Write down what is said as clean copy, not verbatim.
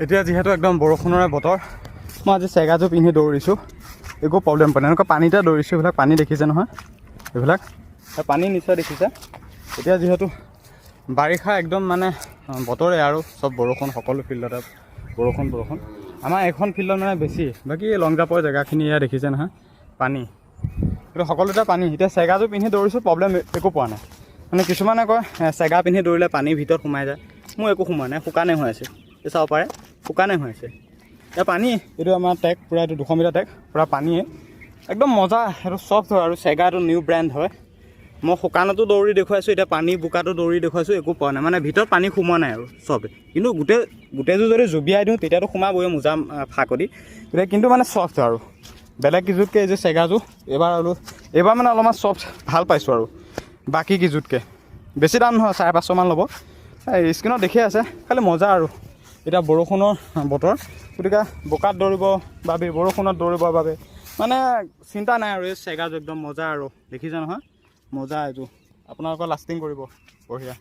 এতিয়া যিহেতু একদম বৰষুণৰে বতৰ, মই আজি চেগাযোৰ পিন্ধি দৌৰিছোঁ, একো প্ৰব্লেম পোৱা নাই। এনেকুৱা পানীতে দৌৰিছোঁ, এইবিলাক পানী দেখিছে নহয়, এইবিলাক পানী নিশ্চয় দেখিছে। এতিয়া যিহেতু বাৰিষা একদম মানে বতৰে আৰু চব বৰষুণ, সকলো ফিল্ডতে বৰষুণ। আমাৰ এখন ফিল্ডত মানে বেছি, বাকী লং জাম্পৰ জেগাখিনি এয়া দেখিছে নহয় পানী, কিন্তু সকলোতে পানী। এতিয়া চেগাযোৰ পিন্ধি দৌৰিছোঁ, প্ৰব্লেম একো পোৱা নাই। মানে কিছুমানে কয় চেগা পিন্ধি দৌৰিলে পানীৰ ভিতৰত সোমাই যায়, মোৰ একো সোমোৱা নাই, শুকানে হৈ আছে, চাব পাৰে শুকানে হৈ আছে। এতিয়া পানী, এইটো আমাৰ টেক পূৰা, এইটো 200 মিটাৰ টেক পূৰা পানীয়ে, একদম মজা। সেইটো চফ্ট হয় আৰু চেগাটো নিউ ব্ৰেণ্ড হয়। মই শুকানতো দৌৰি দেখুৱাইছোঁ, এতিয়া পানী বোকাটো দৌৰি দেখুৱাইছোঁ, একো পোৱা নাই। মানে ভিতৰত পানী সোমোৱা নাই আৰু চব, কিন্তু গোটেইযোৰ যদি জুবিয়াই দিওঁ তেতিয়াতো সোমাবই মোজা ফাকদি, গতিকে কিন্তু মানে চফ্ট আৰু বেলেগ কিজোতকৈ এই যে চেগাযোৰ এইবাৰ মানে অলপমান চফ্ট ভাল পাইছোঁ আৰু বাকী কিজোতকৈ। বেছি দাম নহয়, 550 মান ল'ব। স্ক্ৰীণত দেখি আছে, খালি মজা আৰু। এতিয়া বৰষুণৰ বতৰ, গতিকে বোকাত দৌৰিব বাবে, বৰষুণত দৌৰিবৰ বাবে মানে চিন্তা নাই আৰু। এই চেগাযোৰ একদম মজা আৰু, দেখিছে নহয় মজা। এইটো আপোনালোকৰ লাষ্টিং কৰিব, বঢ়িয়া।